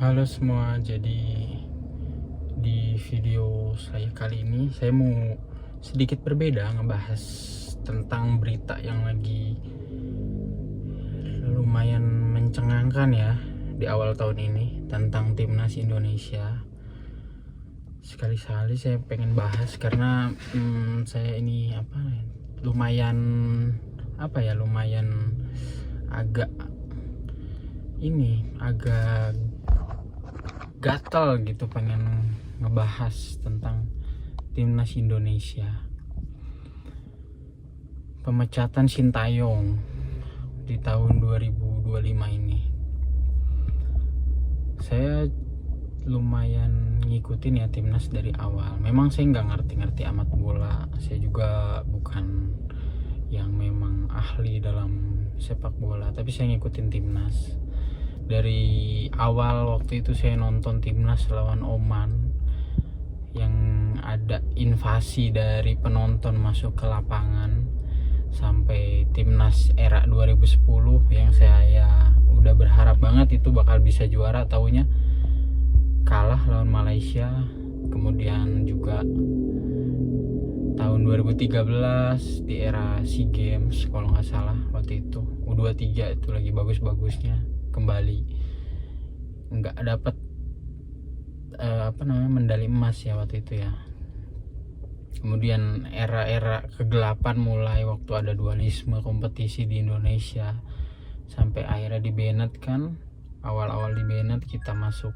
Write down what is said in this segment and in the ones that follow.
Halo semua, jadi di video saya kali ini saya mau sedikit berbeda ngebahas tentang berita yang lagi lumayan mencengangkan ya di awal tahun ini tentang timnas Indonesia. Sekali-sekali saya pengen bahas karena saya ini lumayan lumayan agak gatal gitu pengen ngebahas tentang timnas Indonesia. Pemecatan Sintayong di tahun 2025 ini. Saya lumayan ngikutin ya timnas dari awal. Memang saya nggak ngerti-ngerti amat bola. Saya juga bukan yang memang ahli dalam sepak bola, tapi saya ngikutin timnas. Dari awal waktu itu saya nonton timnas lawan Oman yang ada invasi dari penonton masuk ke lapangan, sampai timnas era 2010 yang saya udah berharap banget itu bakal bisa juara, taunya kalah lawan Malaysia. Kemudian juga tahun 2013 di era SEA Games kalau nggak salah, waktu itu U23 itu lagi bagus-bagusnya kembali nggak dapet medali emas ya waktu itu ya. Kemudian era-era kegelapan mulai waktu ada dualisme kompetisi di Indonesia, sampai akhirnya di Bennett kan, awal-awal di Bennett kita masuk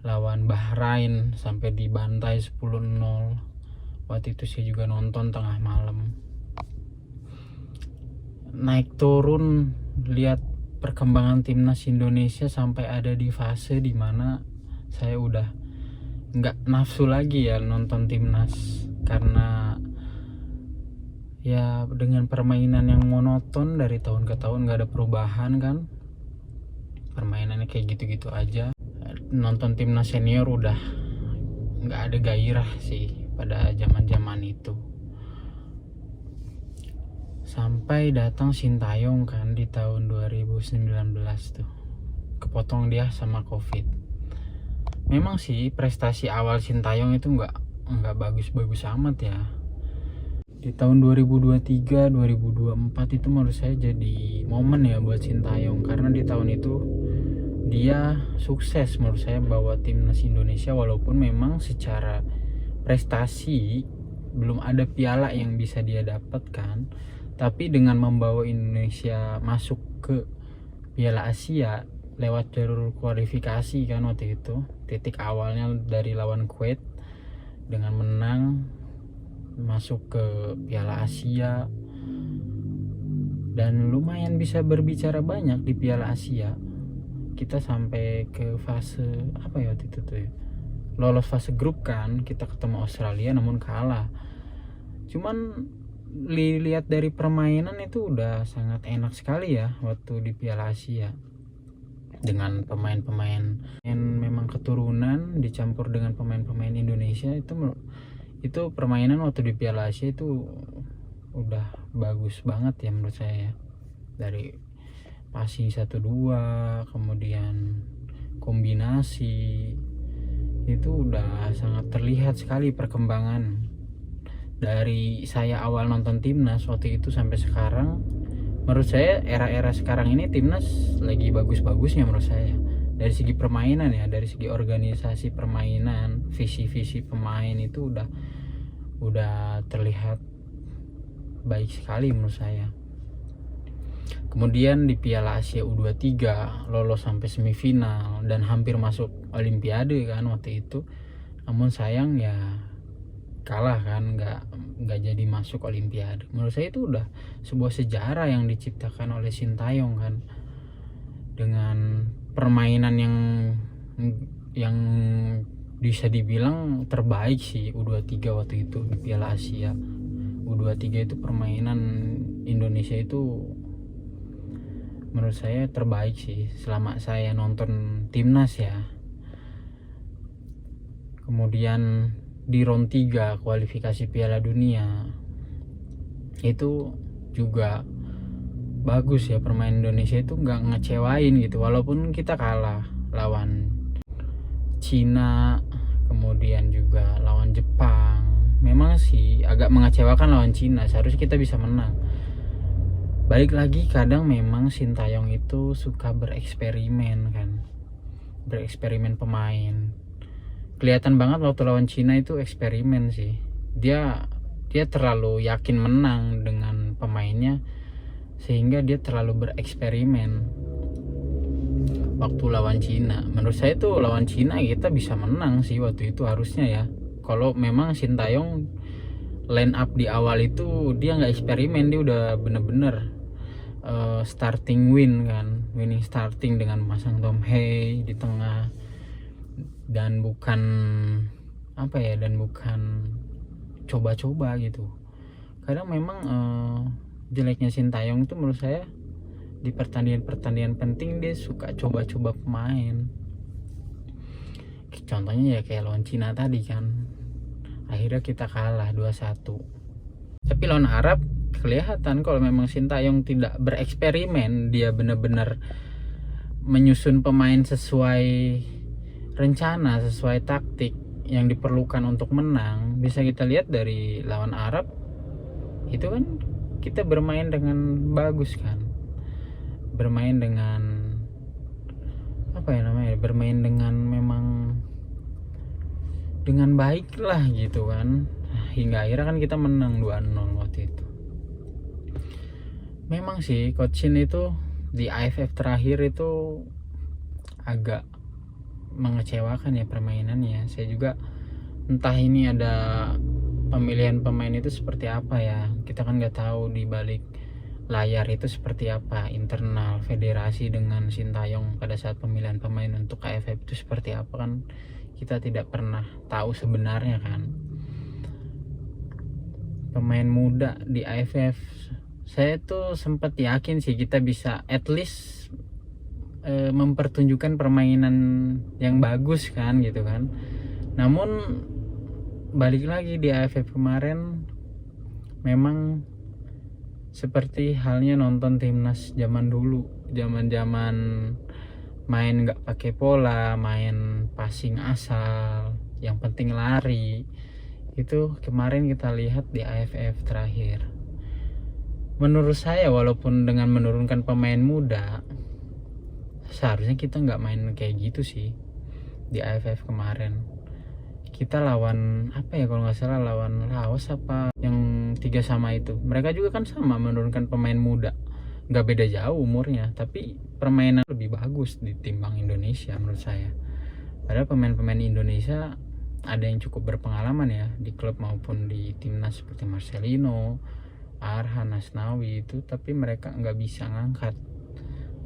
lawan Bahrain sampai dibantai 10-0. Waktu itu saya juga nonton tengah malam. Naik turun lihat perkembangan timnas Indonesia sampai ada di fase dimana saya udah nggak nafsu lagi ya nonton timnas, karena ya dengan permainan yang monoton dari tahun ke tahun, nggak ada perubahan kan, permainannya kayak gitu-gitu aja. Nonton timnas senior udah nggak ada gairah sih pada zaman-zaman itu. Sampai datang Sintayong kan di tahun 2019 tuh, kepotong dia sama Covid. Memang sih prestasi awal Sintayong itu nggak bagus-bagus amat ya. Di tahun 2023 2024 itu menurut saya jadi momen ya buat Sintayong, karena di tahun itu dia sukses menurut saya bawa timnas Indonesia, walaupun memang secara prestasi belum ada piala yang bisa dia dapatkan, tapi dengan membawa Indonesia masuk ke Piala Asia lewat jalur kualifikasi kan waktu itu, titik awalnya dari lawan Kuwait, dengan menang masuk ke Piala Asia dan lumayan bisa berbicara banyak di Piala Asia. Kita sampai ke fase waktu itu tuh ya, lolos fase grup kan, kita ketemu Australia namun kalah. Cuman lihat dari permainan itu udah sangat enak sekali ya waktu di Piala Asia, dengan pemain-pemain yang memang keturunan dicampur dengan pemain-pemain Indonesia. Itu permainan waktu di Piala Asia itu udah bagus banget ya menurut saya, dari passing 1-2 kemudian kombinasi, itu udah sangat terlihat sekali perkembangan dari saya awal nonton timnas waktu itu sampai sekarang. Menurut saya era-era sekarang ini timnas lagi bagus-bagusnya menurut saya, dari segi permainan ya, dari segi organisasi permainan, visi-visi pemain itu udah terlihat baik sekali menurut saya. Kemudian di Piala Asia U23 lolos sampai semifinal dan hampir masuk Olimpiade kan waktu itu, namun sayang ya kalah kan, nggak jadi masuk Olimpiade. Menurut saya itu udah sebuah sejarah yang diciptakan oleh Sintayong kan, dengan permainan yang bisa dibilang terbaik sih U23 waktu itu di Piala Asia. U23 itu permainan Indonesia itu menurut saya terbaik sih selama saya nonton timnas ya. Kemudian di round 3 kualifikasi Piala Dunia itu juga bagus ya, permainan Indonesia itu nggak ngecewain gitu, walaupun kita kalah lawan Cina, kemudian juga lawan Jepang. Memang sih agak mengecewakan lawan Cina, seharusnya kita bisa menang. Balik lagi, kadang memang Sintayong itu suka bereksperimen kan, bereksperimen pemain. Kelihatan banget waktu lawan Cina itu eksperimen sih. Dia terlalu yakin menang dengan pemainnya, sehingga dia terlalu bereksperimen waktu lawan Cina. Menurut saya tuh lawan Cina kita bisa menang sih waktu itu harusnya ya. Kalau memang Sintayong line up di awal itu dia nggak eksperimen, dia udah bener-bener starting winning starting dengan memasang Tom Hey di tengah, dan bukan coba-coba gitu. Kadang memang jeleknya Sintayong itu menurut saya di pertandingan penting dia suka coba-coba pemain. Contohnya ya kayak lawan Cina tadi kan, akhirnya kita kalah 2-1. Tapi lawan Arab kelihatan kalau memang Sintayong tidak bereksperimen, dia benar-benar menyusun pemain sesuai rencana, sesuai taktik yang diperlukan untuk menang. Bisa kita lihat dari lawan Arab itu kan kita bermain dengan bagus kan, bermain dengan bermain dengan memang dengan baik lah gitu kan, hingga akhirnya kan kita menang 2-0 waktu itu. Memang sih Coach Shin itu di AFF terakhir itu agak mengecewakan ya permainannya. Saya juga entah ini ada pemilihan pemain itu seperti apa ya, kita kan nggak tahu di balik layar itu seperti apa internal federasi dengan Sintayong pada saat pemilihan pemain untuk AFF itu seperti apa, kan kita tidak pernah tahu sebenarnya kan. Pemain muda di AFF, saya tuh sempat yakin sih kita bisa at least mempertunjukkan permainan yang bagus kan gitu kan. Namun balik lagi di AFF kemarin, memang seperti halnya nonton timnas zaman dulu, zaman main nggak pakai pola, main passing asal, yang penting lari. Itu kemarin kita lihat di AFF terakhir. Menurut saya walaupun dengan menurunkan pemain muda, seharusnya kita nggak main kayak gitu sih di AFF kemarin. Kita lawan kalau nggak salah lawan Laos yang 3-3 itu, mereka juga kan sama menurunkan pemain muda, nggak beda jauh umurnya, tapi permainan lebih bagus ditimbang Indonesia menurut saya. Padahal pemain-pemain Indonesia ada yang cukup berpengalaman ya di klub maupun di timnas seperti Marcelino, Arhan, Asnawi itu, tapi mereka nggak bisa ngangkat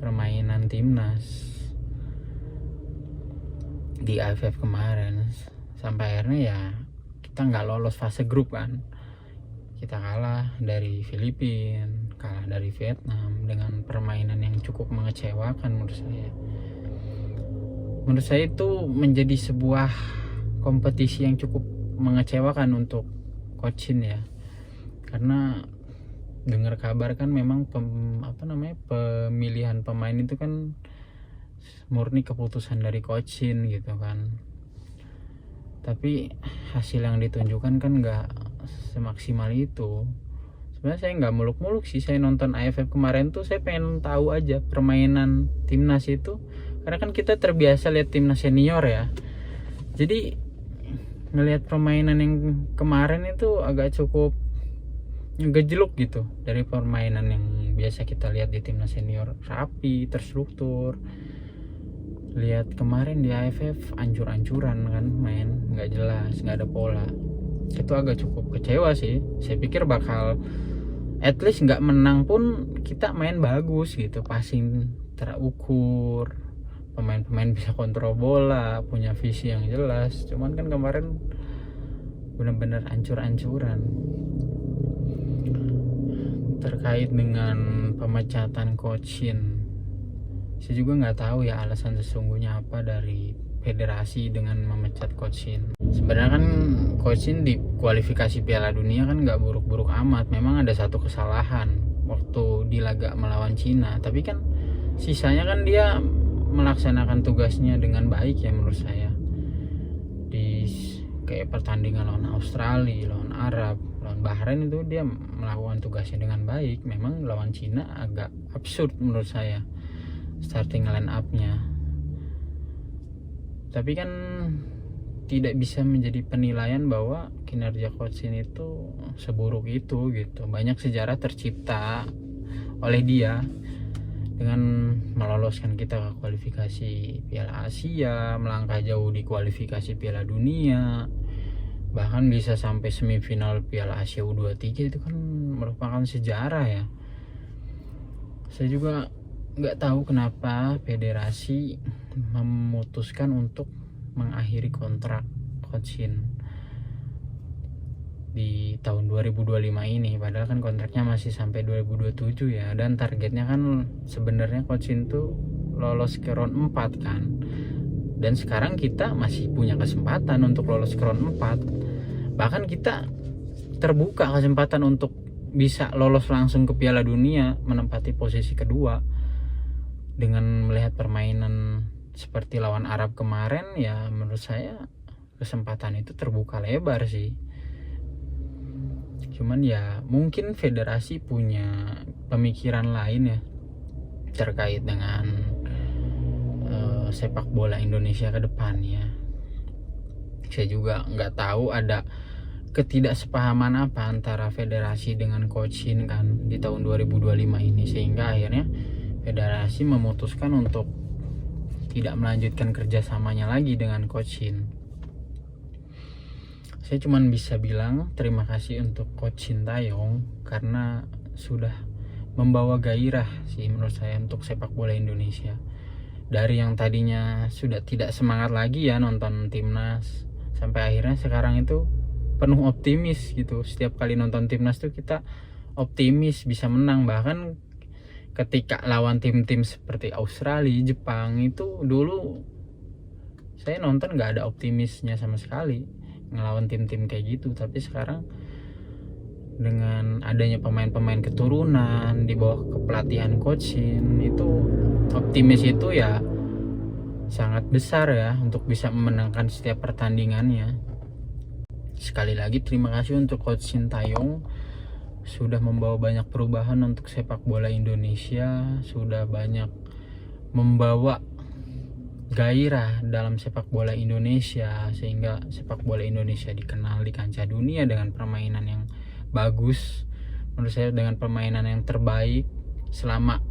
permainan timnas di AFF kemarin. Sampai akhirnya ya kita nggak lolos fase grup kan, kita kalah dari Filipina, kalah dari Vietnam dengan permainan yang cukup mengecewakan menurut saya itu menjadi sebuah kompetisi yang cukup mengecewakan untuk Coach Shin ya, karena dengar kabar kan memang pemilihan pemain itu kan murni keputusan dari Coach Shin gitu kan. Tapi hasil yang ditunjukkan kan nggak semaksimal itu. Sebenarnya saya nggak muluk-muluk sih, saya nonton AFF kemarin tuh saya pengen tahu aja permainan timnas itu, karena kan kita terbiasa lihat timnas senior ya. Jadi ngelihat permainan yang kemarin itu agak cukup ngejeluk gitu dari permainan yang biasa kita lihat di timnas senior, rapi, terstruktur. Lihat kemarin di AFF ancur-ancuran kan, main nggak jelas, nggak ada pola. Itu agak cukup kecewa sih. Saya pikir bakal at least nggak menang pun kita main bagus gitu, passing terukur, pemain-pemain bisa kontrol bola, punya visi yang jelas. Cuman kan kemarin benar-benar ancur-ancuran. Terkait dengan pemecatan Coach Shin, saya juga nggak tahu ya alasan sesungguhnya apa dari federasi dengan memecat Coach Shin. Sebenarnya kan Coach Shin di kualifikasi Piala Dunia kan nggak buruk-buruk amat. Memang ada satu kesalahan waktu di laga melawan Cina, tapi kan sisanya kan dia melaksanakan tugasnya dengan baik ya menurut saya. habis kayak pertandingan lawan Australia, lawan Arab, lawan Bahrain itu dia melakukan tugasnya dengan baik. Memang lawan Cina agak absurd menurut saya starting line up-nya, tapi kan tidak bisa menjadi penilaian bahwa kinerja coach Shin itu seburuk itu gitu. Banyak sejarah tercipta oleh dia dengan meloloskan kita ke kualifikasi Piala Asia, melangkah jauh di kualifikasi Piala Dunia, bahkan bisa sampai semifinal Piala Asia U23. Itu kan merupakan sejarah ya. Saya juga nggak tahu kenapa federasi memutuskan untuk mengakhiri kontrak coach Shin di tahun 2025 ini, padahal kan kontraknya masih sampai 2027 ya, dan targetnya kan sebenarnya coach Shin tuh lolos ke round 4 kan, dan sekarang kita masih punya kesempatan untuk lolos ke round 4, bahkan kita terbuka kesempatan untuk bisa lolos langsung ke Piala Dunia, menempati posisi kedua. Dengan melihat permainan seperti lawan Arab kemarin, ya menurut saya kesempatan itu terbuka lebar sih. Cuman ya mungkin federasi punya pemikiran lain ya terkait dengan sepak bola Indonesia ke depannya. Saya juga nggak tahu ada ketidaksepahaman apa antara federasi dengan coach Shin kan di tahun 2025 ini, sehingga akhirnya federasi memutuskan untuk tidak melanjutkan kerjasamanya lagi dengan coach Shin. Saya cuma bisa bilang terima kasih untuk coach Sintayong karena sudah membawa gairah sih menurut saya untuk sepak bola Indonesia. Dari yang tadinya sudah tidak semangat lagi ya nonton timnas, sampai akhirnya sekarang itu penuh optimis gitu. Setiap kali nonton timnas tuh kita optimis bisa menang. Bahkan ketika lawan tim-tim seperti Australia, Jepang itu dulu saya nonton nggak ada optimisnya sama sekali ngelawan tim-tim kayak gitu. Tapi sekarang dengan adanya pemain-pemain keturunan di bawah kepelatihan coach Shin, itu optimis itu ya sangat besar ya untuk bisa memenangkan setiap pertandingannya. Sekali lagi terima kasih untuk coach Sintayong, sudah membawa banyak perubahan untuk sepak bola Indonesia, sudah banyak membawa gairah dalam sepak bola Indonesia, sehingga sepak bola Indonesia dikenal di kancah dunia dengan permainan yang bagus. Menurut saya dengan permainan yang terbaik selama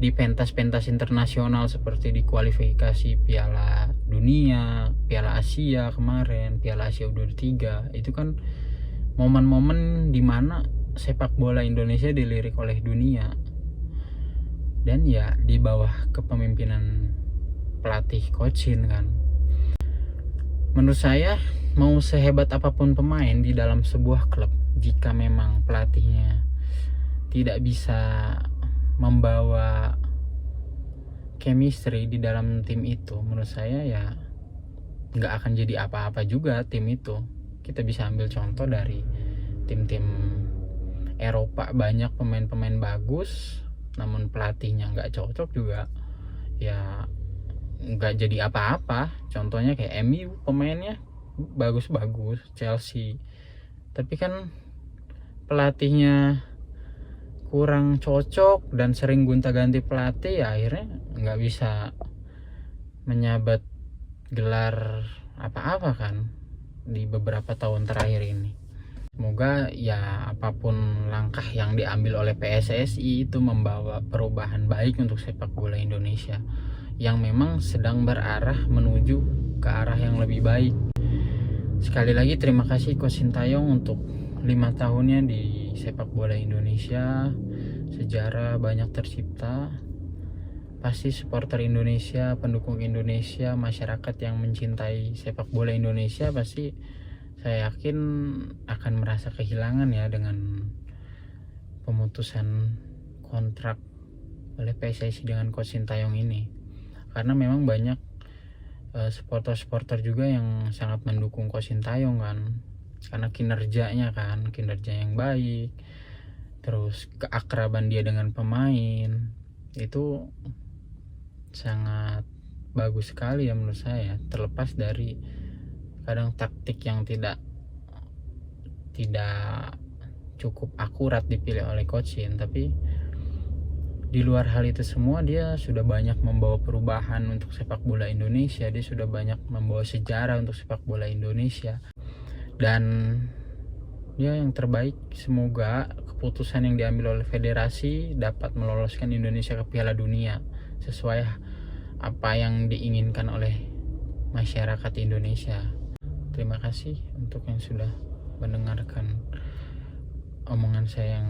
di pentas-pentas internasional seperti di kualifikasi Piala Dunia, Piala Asia kemarin, Piala Asia U23. Itu kan momen-momen dimana sepak bola Indonesia dilirik oleh dunia, dan ya di bawah kepemimpinan pelatih coach Shin kan. Menurut saya mau sehebat apapun pemain di dalam sebuah klub, jika memang pelatihnya tidak bisa membawa chemistry di dalam tim itu, menurut saya ya nggak akan jadi apa-apa juga tim itu. Kita bisa ambil contoh dari tim-tim Eropa, banyak pemain-pemain bagus namun pelatihnya nggak cocok juga ya nggak jadi apa-apa. Contohnya kayak MU, pemainnya bagus-bagus, Chelsea, tapi kan pelatihnya kurang cocok dan sering gonta-ganti pelatih, ya akhirnya nggak bisa menyabat gelar apa-apa kan di beberapa tahun terakhir ini. Semoga ya apapun langkah yang diambil oleh PSSI itu membawa perubahan baik untuk sepak bola Indonesia yang memang sedang berarah menuju ke arah yang lebih baik. Sekali lagi terima kasih Coach Sintayong untuk 5 tahunnya di sepak bola Indonesia. Sejarah banyak tercipta. Pasti supporter Indonesia, pendukung Indonesia, masyarakat yang mencintai sepak bola Indonesia pasti saya yakin akan merasa kehilangan ya dengan pemutusan kontrak oleh PSSI dengan Coach Sintayong ini. Karena memang banyak supporter-supporter juga yang sangat mendukung Coach Sintayong kan, karena kinerjanya yang baik, terus keakraban dia dengan pemain itu sangat bagus sekali ya menurut saya. Terlepas dari kadang taktik yang tidak cukup akurat dipilih oleh Coach Shin, tapi di luar hal itu semua dia sudah banyak membawa perubahan untuk sepak bola Indonesia, dia sudah banyak membawa sejarah untuk sepak bola Indonesia. Dan ya yang terbaik, semoga keputusan yang diambil oleh federasi dapat meloloskan Indonesia ke Piala Dunia sesuai apa yang diinginkan oleh masyarakat Indonesia. Terima kasih untuk yang sudah mendengarkan omongan saya yang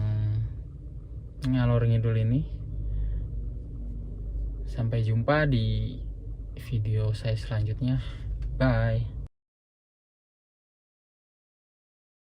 ngalor ngidul ini. Sampai jumpa di video saya selanjutnya. Bye.